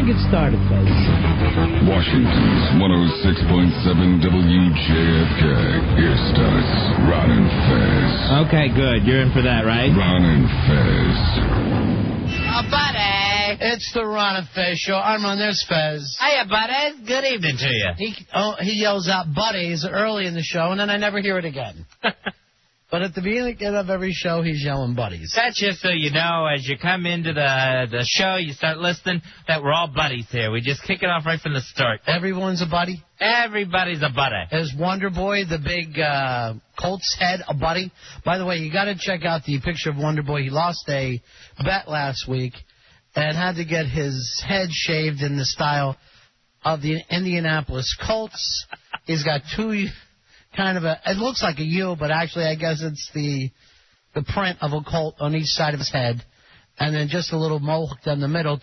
to get started, folks. Washington's 106.7 WJFK. Here starts Ron and Fez. Okay, good. You're in for that, right? Ron and Fez. Buddy. It's the Ron and Fez show. I'm on. There's Fez. Hiya, buddy. Good evening to you. He yells out Buddays early in the show, and then I never hear it again. But at the beginning of every show, he's yelling Buddies. That's just so you know, as you come into the show, you start listening, that we're all buddies here. We just kick it off right from the start. Everyone's a buddy? Everybody's a buddy. Is Wonderboy, the big Colts head, a buddy? By the way, you got to check out the picture of Wonderboy. He lost a bet last week and had to get his head shaved in the style of the Indianapolis Colts. He's got two... it looks like a U, but actually I guess it's the print of a Colt on each side of his head, and then just a little mohawk down the middle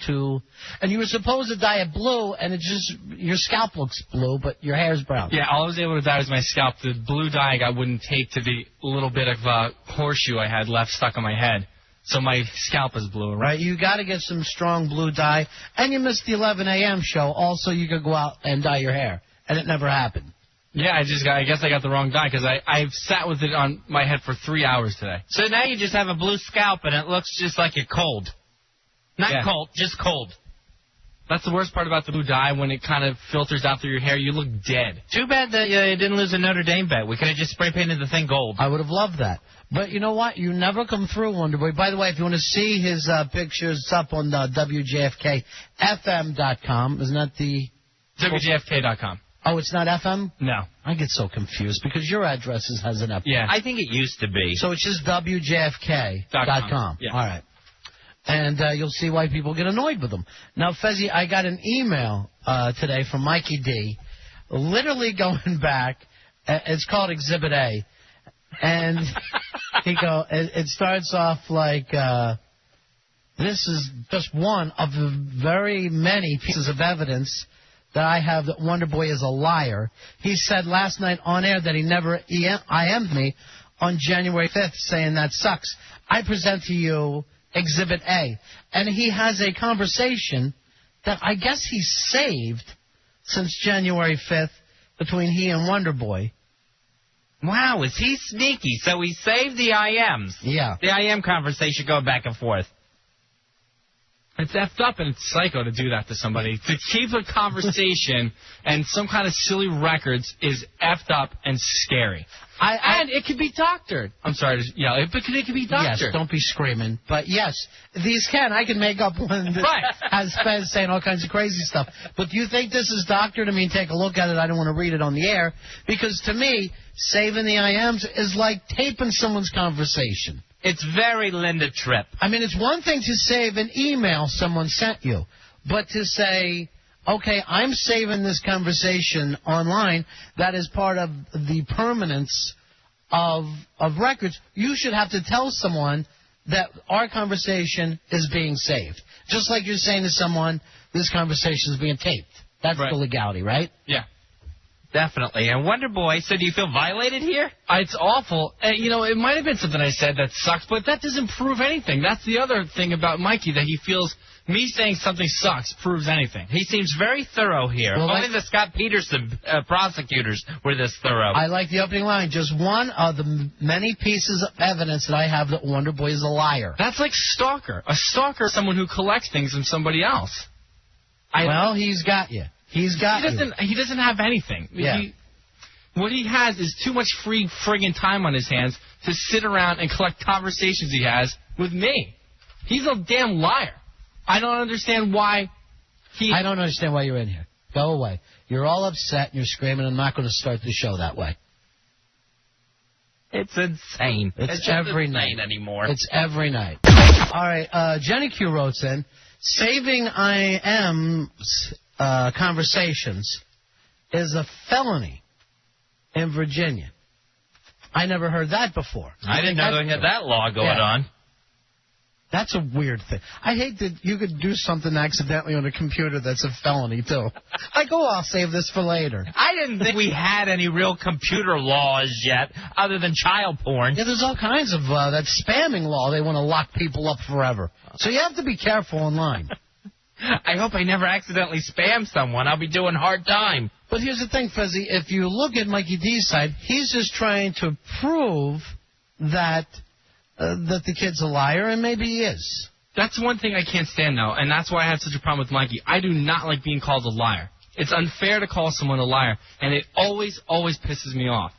and you were supposed to dye it blue, and it just, your scalp looks blue, but your hair's brown. Yeah, all I was able to dye was my scalp. The blue dye I got wouldn't take to the little bit of horseshoe I had left stuck on my head. So my scalp is blue. Right, you got to get some strong blue dye, and you missed the 11 a.m. show. Also, you could go out and dye your hair, and it never happened. Yeah, I guess I got the wrong dye because I've sat with it on my head for 3 hours today. So now you just have a blue scalp and it looks just like you're cold. Not cold, just cold. That's the worst part about the blue dye. When it kind of filters out through your hair, you look dead. Too bad that you didn't lose a Notre Dame bet. We could have just spray painted the thing gold. I would have loved that. But you know what? You never come through, Wonderboy. By the way, if you want to see his pictures, it's up on WJFKFM.com. Isn't that the... WJFK.com. Oh, it's not FM? No. I get so confused because your address has an FM. Yeah. I think it used to be. So it's just WJFK.com. Yeah. All right. And you'll see why people get annoyed with them. Now, Fezzi, I got an email today from Mikey D, literally going back. It's called Exhibit A. And it starts off like, this is just one of the very many pieces of evidence that I have that Wonderboy is a liar. He said last night on air that he never IM'd me on January 5th saying that sucks. I present to you Exhibit A. And he has a conversation that I guess he saved since January 5th between he and Wonderboy. Wow, is he sneaky? So he saved the IMs. Yeah. The IM conversation going back and forth. It's effed up and it's psycho to do that to somebody. To keep a conversation and some kind of silly records is effed up and scary. And it could be doctored. I'm sorry to yell. It could be doctored. Yes, don't be screaming. But yes, these I can make up one that has Fez saying all kinds of crazy stuff. But do you think this is doctored? I mean, take a look at it. I don't want to read it on the air. Because to me, saving the IMs is like taping someone's conversation. It's very Linda Tripp. I mean, it's one thing to save an email someone sent you, but to say, okay, I'm saving this conversation online, that is part of the permanence of records. You should have to tell someone that our conversation is being saved. Just like you're saying to someone, this conversation is being taped. That's the legality, right? Yeah. Definitely. And Wonderboy, so do you feel violated here? It's awful. It might have been something I said that sucks, but that doesn't prove anything. That's the other thing about Mikey, that he feels me saying something sucks proves anything. He seems very thorough here. Well, only the Scott Peterson prosecutors were this thorough. I like the opening line. Just one of the many pieces of evidence that I have that Wonderboy is a liar. That's like stalker. A stalker is someone who collects things from somebody else. Well, he's got you. He doesn't have anything. Yeah. What he has is too much free friggin' time on his hands to sit around and collect conversations he has with me. He's a damn liar. I don't understand why I don't understand why you're in here. Go away. You're all upset and you're screaming. I'm not going to start the show that way. It's insane. It's every insane night anymore. It's every night. All right. Jenny Q wrote in, saving IM's conversations is a felony in Virginia. I never heard that before. I didn't know they had that law going on. That's a weird thing. I hate that you could do something accidentally on a computer that's a felony, too. Like, oh, I'll save this for later. I didn't think we had any real computer laws yet, other than child porn. Yeah, there's all kinds of that spamming law. They want to lock people up forever. So you have to be careful online. I hope I never accidentally spam someone. I'll be doing hard time. But here's the thing, Fezzi. If you look at Mikey D's side, he's just trying to prove that the kid's a liar, and maybe he is. That's one thing I can't stand, though, and that's why I have such a problem with Mikey. I do not like being called a liar. It's unfair to call someone a liar, and it always, always pisses me off.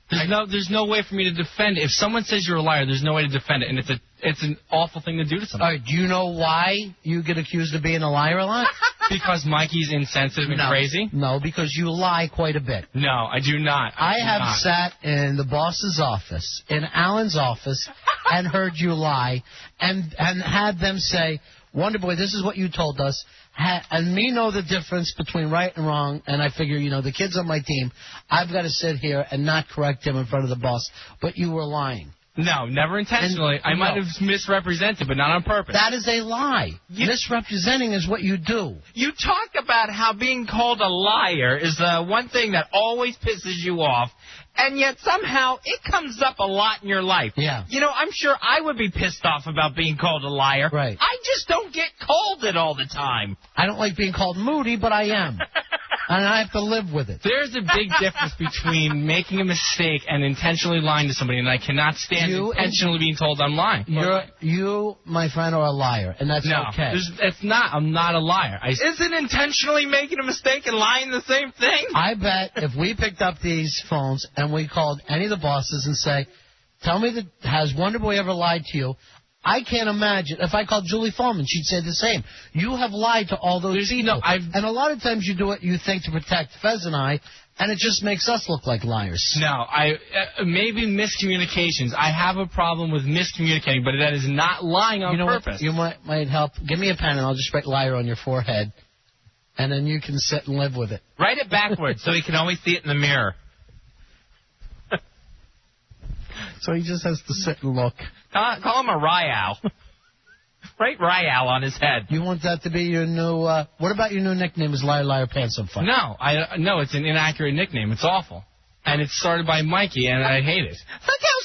There's no way for me to defend it. If someone says you're a liar, there's no way to defend it, and it's an awful thing to do to somebody. All right, do you know why you get accused of being a liar a lot? Because Mikey's insensitive and crazy? No, because you lie quite a bit. No, I do not. I have sat in the boss's office, in Alan's office, and heard you lie, and had them say, Wonderboy, this is what you told us, and me know the difference between right and wrong, and I figure, the kid's on my team. I've got to sit here and not correct him in front of the boss, but you were lying. No, never intentionally. I might have misrepresented, but not on purpose. That is a lie. Misrepresenting is what you do. You talk about how being called a liar is the one thing that always pisses you off, and yet somehow it comes up a lot in your life. Yeah. I'm sure I would be pissed off about being called a liar. Right. I just don't get called it all the time. I don't like being called moody, but I am. And I have to live with it. There's a big difference between making a mistake and intentionally lying to somebody, and I cannot stand intentionally being told I'm lying. You, my friend, are a liar, and that's okay. It's not. I'm not a liar. Isn't intentionally making a mistake and lying the same thing? I bet if we picked up these phones and we called any of the bosses and say, tell me, has Wonderboy ever lied to you? I can't imagine. If I called Julie Foreman, she'd say the same. You have lied to all those people. And a lot of times you do it, you think, to protect Fez and I, and it just makes us look like liars. No, maybe miscommunications. I have a problem with miscommunicating, but that is not lying on purpose. You might help. Give me a pen, and I'll just write liar on your forehead, and then you can sit and live with it. Write it backwards so he can always see it in the mirror. So he just has to sit and look. Call him a Ryal. Write Ryal on his head. You want that to be your new... what about your new nickname is Liar, Liar, Pants on Fire? No, it's an inaccurate nickname. It's awful. And it's started by Mikey, and I hate it. Look how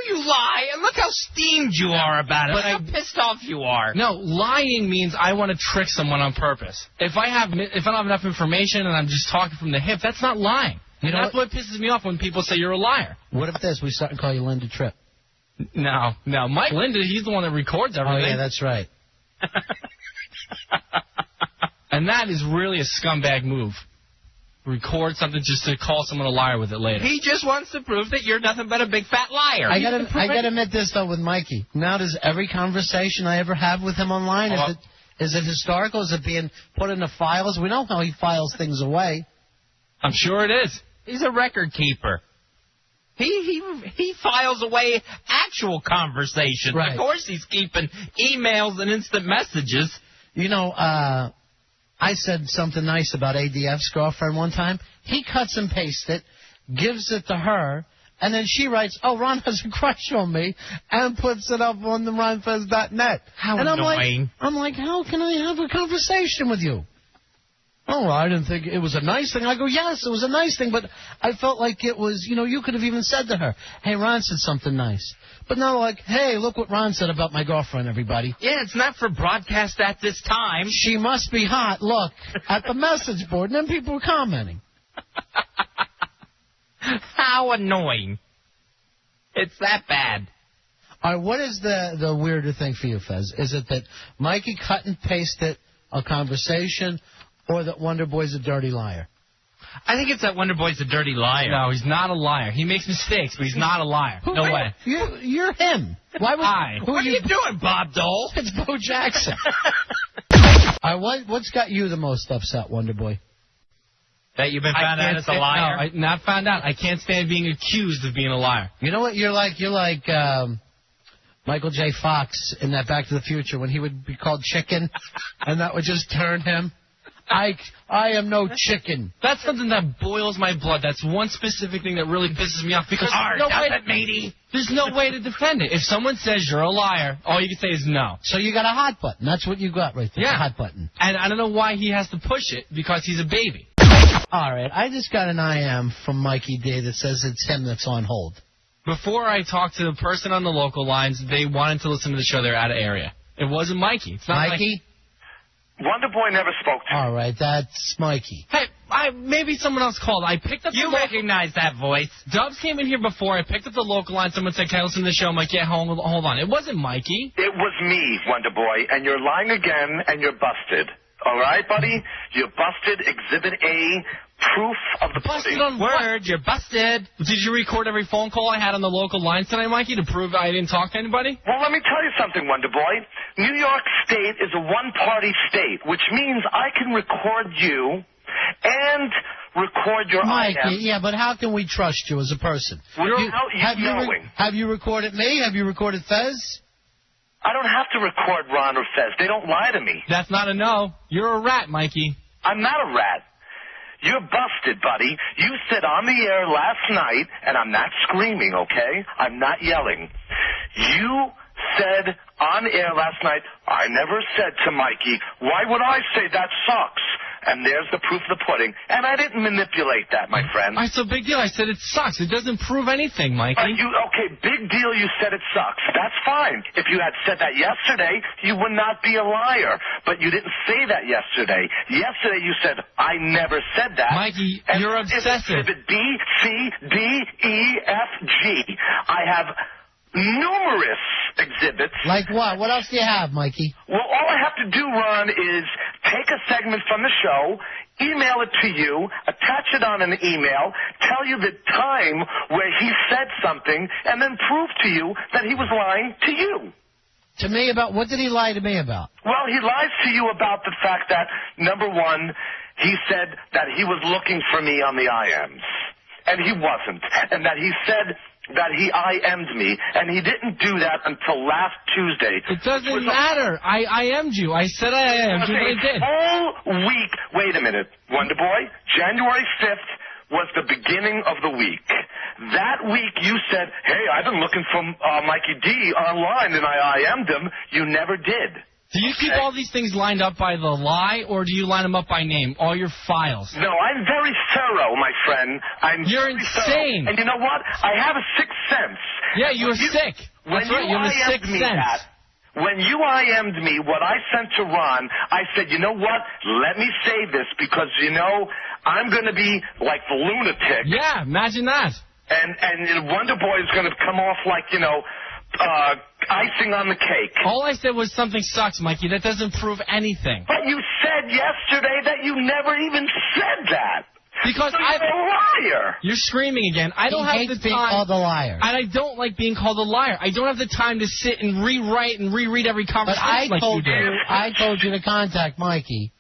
you lie, and look how steamed you are about it. But how pissed off you are. No, lying means I want to trick someone on purpose. If I don't have enough information and I'm just talking from the hip, that's not lying. That's what pisses me off when people say you're a liar. What if we start and call you Linda Tripp? No, Mike Linda, he's the one that records everything. Oh, yeah, that's right. And that is really a scumbag move. Record something just to call someone a liar with it later. He just wants to prove that you're nothing but a big fat liar. I gotta admit this, though, with Mikey. Now, does every conversation I ever have with him online, is it historical? Is it being put into files? We know how he files things away. I'm sure it is. He's a record keeper. He files away actual conversations. Right. Of course he's keeping emails and instant messages. I said something nice about ADF's girlfriend one time. He cuts and pastes it, gives it to her, and then she writes, "Oh, Ron has a crush on me," and puts it up on the RonFez.net. How annoying. I'm like, how can I have a conversation with you? Oh, I didn't think it was a nice thing. I go, yes, it was a nice thing, but I felt like it was, you could have even said to her, hey, Ron said something nice. But not like, hey, look what Ron said about my girlfriend, everybody. Yeah, it's not for broadcast at this time. She must be hot, look, at the message board, and then people were commenting. How annoying. It's that bad. All right, what is the weirder thing for you, Fez? Is it that Mikey cut and pasted a conversation, or that Wonderboy's a dirty liar? I think it's that Wonderboy's a dirty liar. No, he's not a liar. He makes mistakes, but he's not a liar. No way. You're him. Why would What are you doing, Bob Dole? It's Bo Jackson. What's got you the most upset, Wonderboy? That you've been found out as a liar? No, not found out. I can't stand being accused of being a liar. You know what? You're like Michael J. Fox in that Back to the Future when he would be called Chicken, and that would just turn him. I am no chicken. That's something that boils my blood. That's one specific thing that really pisses me off. Because there's no way to defend it. If someone says you're a liar, all you can say is no. So you got a hot button. That's what you got right there, a hot button. And I don't know why he has to push it, because he's a baby. All right, I just got an IM from Mikey D that says it's him that's on hold. Before I talked to the person on the local lines, they wanted to listen to the show. They're out of area. It wasn't Mikey. It's not Mikey? Wonderboy never spoke to me. All right, that's Mikey. Hey, maybe someone else called. I picked up You recognize that voice. Dubs came in here before. I picked up the local line. Someone said, can I listen to the show? I'm like, yeah, hold on. It wasn't Mikey. It was me, Wonderboy, and you're lying again, and you're busted. All right, buddy? You're busted. Exhibit A, proof of the Busted pudding. on Word, you're busted. Did you record every phone call I had on the local lines tonight, Mikey, to prove I didn't talk to anybody? Well, let me tell you something, Wonderboy. New York State is a one-party state, which means I can record you and record your Mikey, yeah, but how can we trust you as a person? Have you recorded me? Have you recorded Fez? I don't have to record Ron or Fez. They don't lie to me. That's not a no. You're a rat, Mikey. I'm not a rat. You're busted, buddy. You said on the air last night, and I'm not screaming, okay? I'm not yelling. You said on air last night, I never said to Mikey, why would I say that sucks? And there's the proof of the pudding. And I didn't manipulate that, my friend. It's a big deal. I said it sucks. It doesn't prove anything, Mikey. Okay, big deal you said it sucks. That's fine. If you had said that yesterday, you would not be a liar. But you didn't say that yesterday. Yesterday you said, I never said that. Mikey, you're obsessive. Exhibit B, C, D, E, F, G. I have numerous exhibits. Like what? What else do you have, Mikey? Well, all I have to do, Ron, is take a segment from the show, email it to you, attach it on an email, tell you the time where he said something, and then prove to you that he was lying to you. To me about, what did he lie to me about? Well, he lies to you about the fact that, number one, he said that he was looking for me on the IMs, and he wasn't, and that he said that he IM'd me, and he didn't do that until last Tuesday. It doesn't matter. I IM'd you. I said I IM'd you, but I did. Whole week. Wait a minute, Wonderboy. January 5th was the beginning of the week. That week you said, hey, I've been looking for Mikey D online, and I IM'd him. You never did. Do you keep all these things lined up by the lie, or do you line them up by name, all your files? No, I'm very thorough, my friend. You're insane. Thorough. And you know what? I have a sixth sense. Yeah, you're sick. That's right, you have a sixth sense. When you IM'd me, what I sent to Ron, I said, you know what? Let me say this because, you know, I'm going to be like the lunatic. Yeah, imagine that. And Wonderboy is going to come off like, you know, icing on the cake. All I said was something sucks, Mikey. That doesn't prove anything. But you said yesterday that you never even said that. Because so you're a liar. You're screaming again. I don't have the time. Being called a liar. And I don't like being called a liar. I don't have the time to sit and rewrite and reread every conversation but I do. told you to contact Mikey.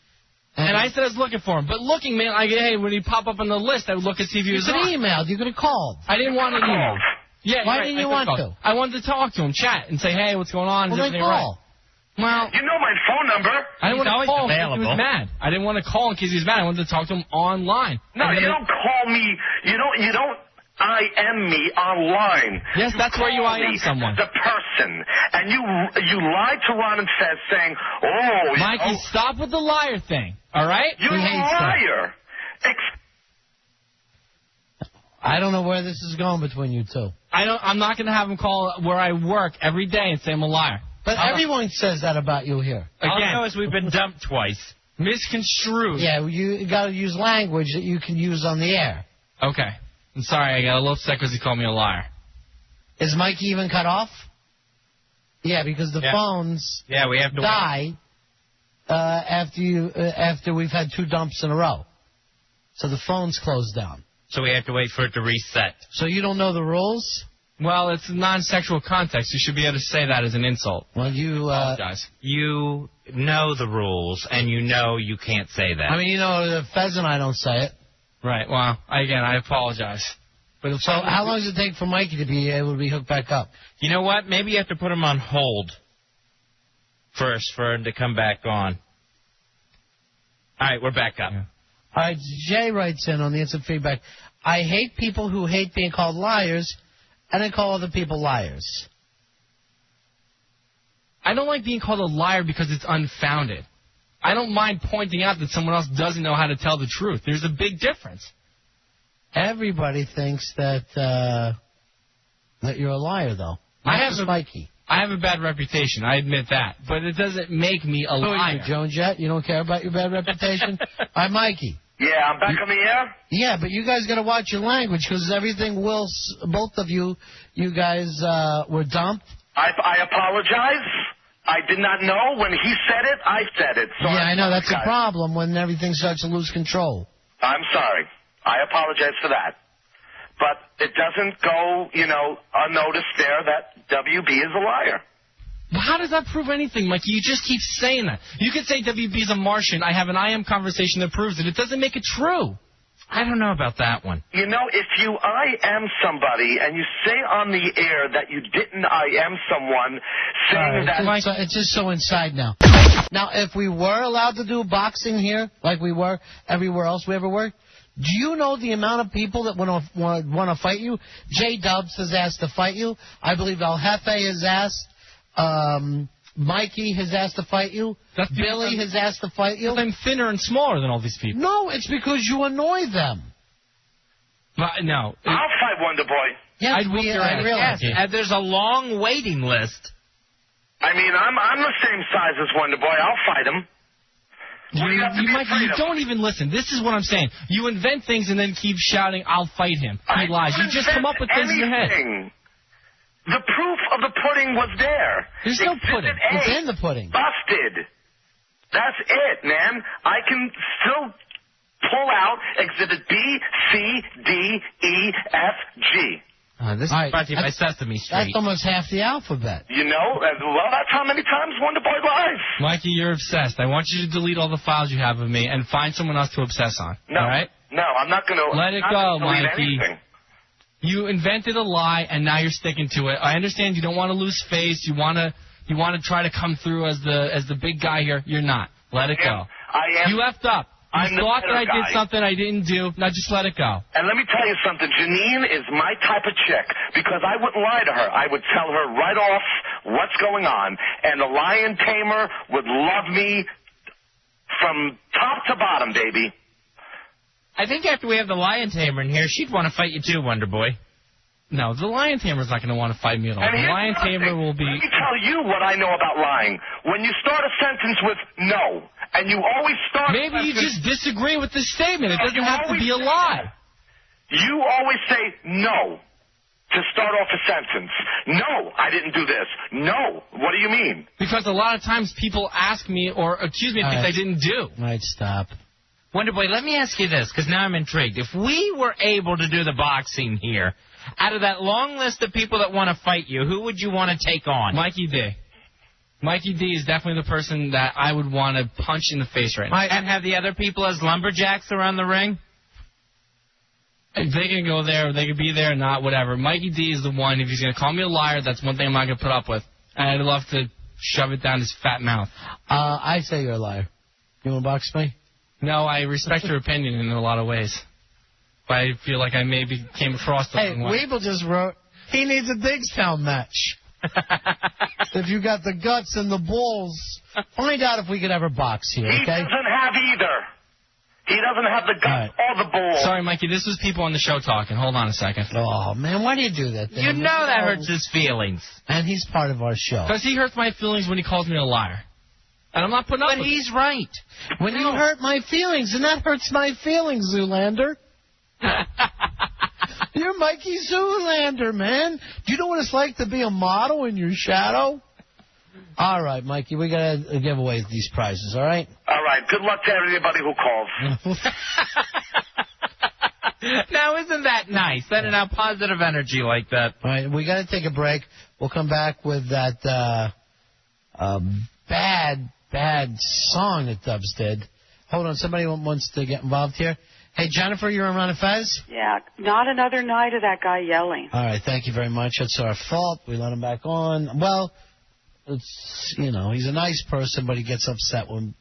And I said I was looking for him. But looking, man, hey, when he pop up on the list, I would look and see if he was on. You could have emailed. You could have called. I didn't want to email. Yeah, why didn't you want to? I wanted to talk to him, chat, and say, hey, what's going on? Well, Is then everything call. Right? Well, you know my phone number. I didn't want to call him because he was available. mad. I didn't want to call him because he was mad. I wanted to talk to him online. No, you don't call me. You don't IM me online. Yes, that's where you IM someone. The person. And you lied to Ron and Fez saying, oh, Mikey, stop with the liar thing. All right? You're a liar. I don't know where this is going between you two. I'm not going to have him call where I work every day and say I'm a liar. But everyone says that about you here. All I know is we've been dumped twice. Misconstrued. Yeah, you got to use language that you can use on the air. Okay. I'm sorry. I got a little upset because he called me a liar. Is Mikey even cut off? Yeah, because the phones we have to die after we've had 2 dumps in a row. So the phone's closed down. So we have to wait for it to reset. So you don't know the rules? Well, it's non-sexual context. You should be able to say that as an insult. Well, you apologize. You know the rules, and you know you can't say that. I mean, you know, Fez and I don't say it. Right. Well, again, I apologize. But so how long does it take for Mikey to be able to be hooked back up? You know what? Maybe you have to put him on hold first for him to come back on. All right, we're back up. Yeah. All right, Jay writes in on the instant feedback. I hate people who hate being called liars and then call other people liars. I don't like being called a liar because it's unfounded. I don't mind pointing out that someone else doesn't know how to tell the truth. There's a big difference. Everybody thinks that you're a liar, though. I have Mikey. I have a bad reputation. I admit that. But it doesn't make me a liar. Jones Jet? You don't care about your bad reputation? Hi, Mikey. Yeah, I'm back on the air? Yeah, but you guys got to watch your language because everything both of you guys were dumped. I apologize. I did not know. When he said it, I said it. So yeah, I know. That's a problem when everything starts to lose control. I'm sorry. I apologize for that. But it doesn't go, unnoticed there that WB is a liar. Well, how does that prove anything, Mikey? You just keep saying that. You could say WB is a Martian. I have an I am conversation that proves it. It doesn't make it true. I don't know about that one. If you I am somebody and you say on the air that you didn't I am someone, saying that... It's just so inside now. Now, if we were allowed to do boxing here, like we were everywhere else we ever worked, do you know the amount of people that want to fight you? J-Dubs has asked to fight you. I believe El Jefe has asked. Mikey has asked to fight you. Billy has asked to fight you. I'm thinner and smaller than all these people. No, it's because you annoy them. No. I'll fight Wonderboy. Yes, I'd whoop your ass. realize. Yes, there's a long waiting list. I mean, I'm the same size as Wonderboy. I'll fight him. You don't even listen. This is what I'm saying. You invent things and then keep shouting, I'll fight him. He lies. You just come up with things in your head. The proof of the pudding was there. There's no pudding. It's in the pudding. Busted. That's it, man. I can still pull out Exhibit B, C, D, E, F, G. This is brought to you by Sesame Street. That's almost half the alphabet. Well, that's how many times Wonderboy lies. Mikey, you're obsessed. I want you to delete all the files you have of me and find someone else to obsess on. No. All right? No, I'm not going to. Let it go, Mikey. Anything. You invented a lie, and now you're sticking to it. I understand you don't want to lose face. You want to try to come through as the big guy here. You're not. Let it go. I am. You effed up. You thought that I did something I didn't do. Now just let it go. And let me tell you something. Janine is my type of chick because I wouldn't lie to her. I would tell her right off what's going on. And the lion tamer would love me from top to bottom, baby. I think after we have the lion tamer in here, she'd want to fight you too, Wonderboy. No, the lion tamer's not going to want to fight me at all. The lion tamer will be... Let me tell you what I know about lying. When you start a sentence with no, and you always start... Maybe you just disagree with the statement. It doesn't have to be a lie. You always say no to start off a sentence. No, I didn't do this. No, what do you mean? Because a lot of times people ask me or accuse me of things I didn't do. All right, stop. Wonderboy, let me ask you this, because now I'm intrigued. If we were able to do the boxing here, out of that long list of people that want to fight you, who would you want to take on? Mikey D. Mikey D is definitely the person that I would want to punch in the face right now. And have the other people as lumberjacks around the ring? If they can go there, they can be there or not, whatever. Mikey D is the one. If he's going to call me a liar, that's one thing I'm not going to put up with. And I'd love to shove it down his fat mouth. I say you're a liar. You want to box me? No, I respect your opinion in a lot of ways. But I feel like I maybe came across the wrong way. Weeble just wrote, he needs a Digstown match. If you got the guts and the balls, find out if we could ever box here, okay? He doesn't have either. He doesn't have the guts or the balls. Sorry, Mikey, this was people on the show talking. Hold on a second. Oh, man, why do you do that? You know that hurts his feelings. And he's part of our show. Because he hurts my feelings when he calls me a liar. And I'm not putting up with it. But he's right. When you hurt my feelings, and that hurts my feelings, Zoolander. You're Mikey Zoolander, man. Do you know what it's like to be a model in your shadow? All right, Mikey, we got to give away these prizes, all right? All right. Good luck to everybody who calls. Now, isn't that nice? Sending out positive energy like that. All right, we got to take a break. We'll come back with that bad song that Dubs did. Hold on, somebody wants to get involved here. Hey, Jennifer, you're on Ron and Fez? Yeah, not another night of that guy yelling. All right, thank you very much. It's our fault. We let him back on. Well, it's, he's a nice person, but he gets upset when...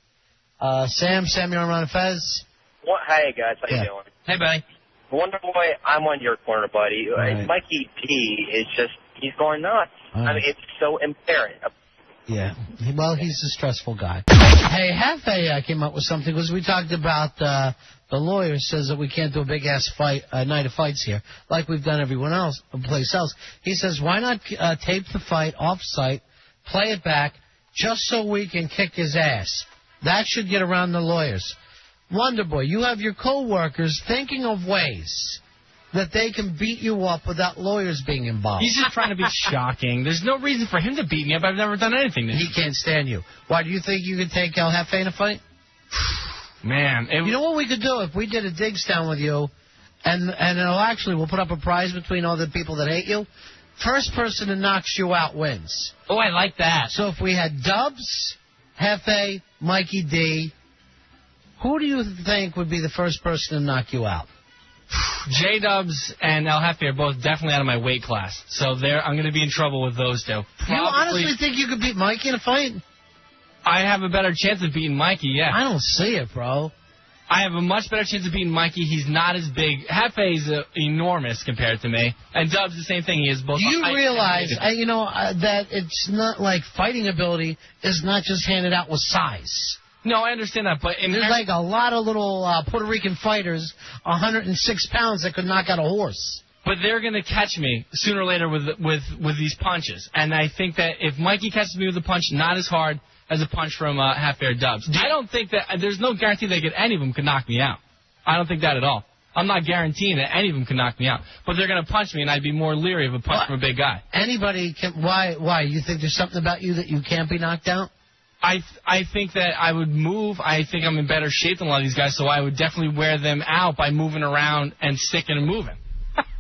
Sam, you're on Ron and Fez? What? Hey, guys, how you doing? Hey, buddy. Wonderboy, I'm on your corner, buddy. Right. Mikey D is just, he's going nuts. Right. I mean, it's so apparent. Yeah. Well, he's a stressful guy. Hey, Hefe came up with something because we talked about the lawyer says that we can't do a big-ass fight, night of fights here like we've done everyone else, place else. He says, why not tape the fight off-site, play it back, just so we can kick his ass. That should get around the lawyers. Wonderboy, you have your co-workers thinking of ways that they can beat you up without lawyers being involved. He's just trying to be shocking. There's no reason for him to beat me up. I've never done anything to him. He can't stand you. Why, do you think you could take El Jefe in a fight? Man. You know what we could do if we did a digs down with you, and we'll put up a prize between all the people that hate you. First person that knocks you out wins. Oh, I like that. So if we had Dubs, Jefe, Mikey D, who do you think would be the first person to knock you out? J-Dubs and El Jefe are both definitely out of my weight class, so I'm going to be in trouble with those two. You honestly think you could beat Mikey in a fight? I have a better chance of beating Mikey, yeah. I don't see it, bro. I have a much better chance of beating Mikey. He's not as big. Jefe's enormous compared to me, and Dubs the same thing. He is both. Do you realize, that it's not like fighting ability is not just handed out with size? No, I understand that, but there's like a lot of little Puerto Rican fighters, 106 pounds, that could knock out a horse. But they're going to catch me sooner or later with these punches, and I think that if Mikey catches me with a punch, not as hard as a punch from Jefe or Dubs. I don't think that there's no guarantee that any of them could knock me out. I don't think that at all. I'm not guaranteeing that any of them could knock me out, but they're going to punch me, and I'd be more leery of a punch from a big guy. Anybody can. Why? You think there's something about you that you can't be knocked out? I think that I would move. I think I'm in better shape than a lot of these guys, so I would definitely wear them out by moving around and sticking and moving.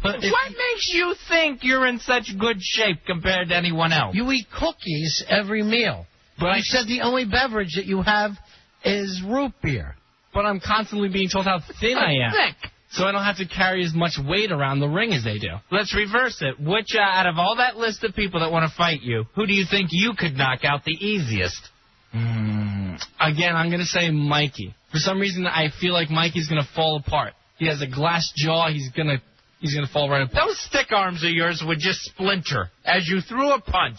What makes you think you're in such good shape compared to anyone else? You eat cookies every meal. But you said the only beverage that you have is root beer. But I'm constantly being told how thin I am. Thick. So I don't have to carry as much weight around the ring as they do. Let's reverse it. Which, out of all that list of people that want to fight you, who do you think you could knock out the easiest? Again, I'm going to say Mikey. For some reason, I feel like Mikey's going to fall apart. He has a glass jaw. He's going to fall right apart. Those stick arms of yours would just splinter as you threw a punch.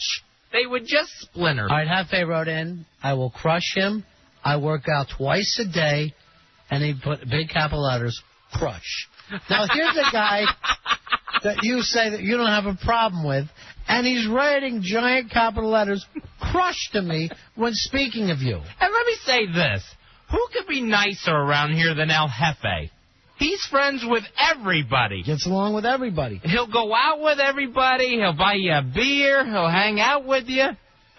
They would just splinter. All right, Jefe wrote in, I will crush him. I work out twice a day. And he put big capital letters, crush. Now, here's a guy that you say that you don't have a problem with, and he's writing giant capital letters, crush to me, when speaking of you. And let me say this. Who could be nicer around here than El Jefe? He's friends with everybody. Gets along with everybody. He'll go out with everybody. He'll buy you a beer. He'll hang out with you.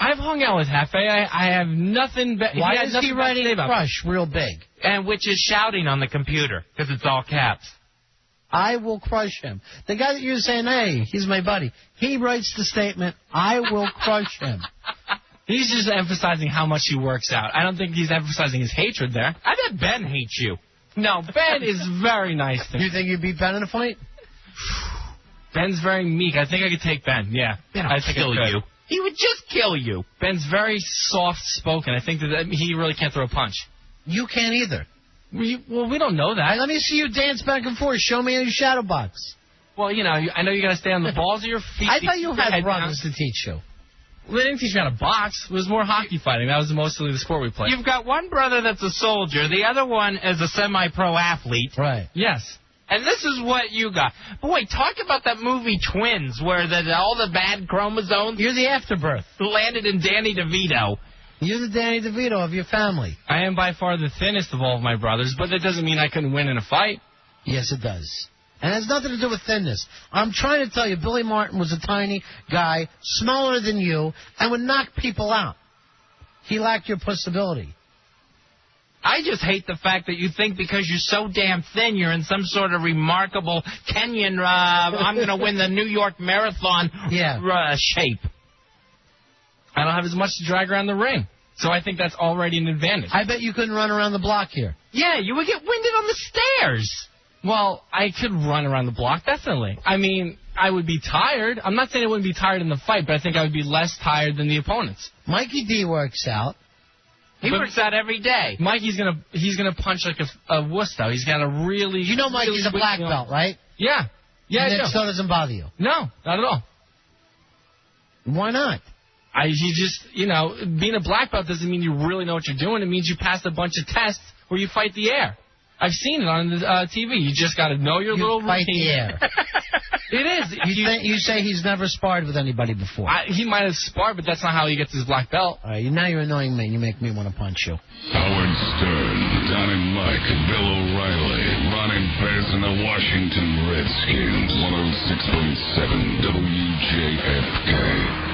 I've hung out with Jefe. I have nothing better. Why is he writing crush real big? And which is shouting on the computer, because it's all caps. I will crush him. The guy that you're saying, hey, he's my buddy, he writes the statement, I will crush him. He's just emphasizing how much he works out. I don't think he's emphasizing his hatred there. I bet Ben hates you. No, Ben is very nice to me. You think you'd beat Ben in a fight? Ben's very meek. I think I could take Ben, yeah. I think kill you. He would just kill you. Ben's very soft-spoken. I think that he really can't throw a punch. You can't either. We don't know that. Right, let me see you dance back and forth. Show me your shadow box. Well, I know you got to stay on the balls of your feet. I thought you had brothers to teach you. Well, they didn't teach me how to box. It was more hockey fighting. That was mostly the sport we played. You've got one brother that's a soldier. The other one is a semi-pro athlete. Right. Yes. And this is what you got. Boy, talk about that movie Twins, where all the bad chromosomes... You're the afterbirth. ...landed in Danny DeVito. You're the Danny DeVito of your family. I am by far the thinnest of all of my brothers, but that doesn't mean I couldn't win in a fight. Yes, it does. And it has nothing to do with thinness. I'm trying to tell you, Billy Martin was a tiny guy, smaller than you, and would knock people out. He lacked your possibility. I just hate the fact that you think because you're so damn thin, you're in some sort of remarkable Kenyan, I'm going to win the New York Marathon shape. I don't have as much to drag around the ring, so I think that's already an advantage. I bet you couldn't run around the block here. Yeah, you would get winded on the stairs. Well, I could run around the block, definitely. I mean, I would be tired. I'm not saying I wouldn't be tired in the fight, but I think I would be less tired than the opponents. Mikey D works out. He works out every day. Mikey's gonna punch like a wuss, though. He's got a really... You know Mikey's a black belt, right? Yeah. Yeah, and it still doesn't bother you? No, not at all. Why not? You just, being a black belt doesn't mean you really know what you're doing. It means you passed a bunch of tests where you fight the air. I've seen it on the TV. You just got to know your little routine. Fight the air. It is. You say he's never sparred with anybody before. He might have sparred, but that's not how he gets his black belt. All right, now you're annoying me. You make me want to punch you. Howard Stern, Don and Mike, Bill O'Reilly, Ron and Fez, and the Washington Redskins. 106.7 WJFK.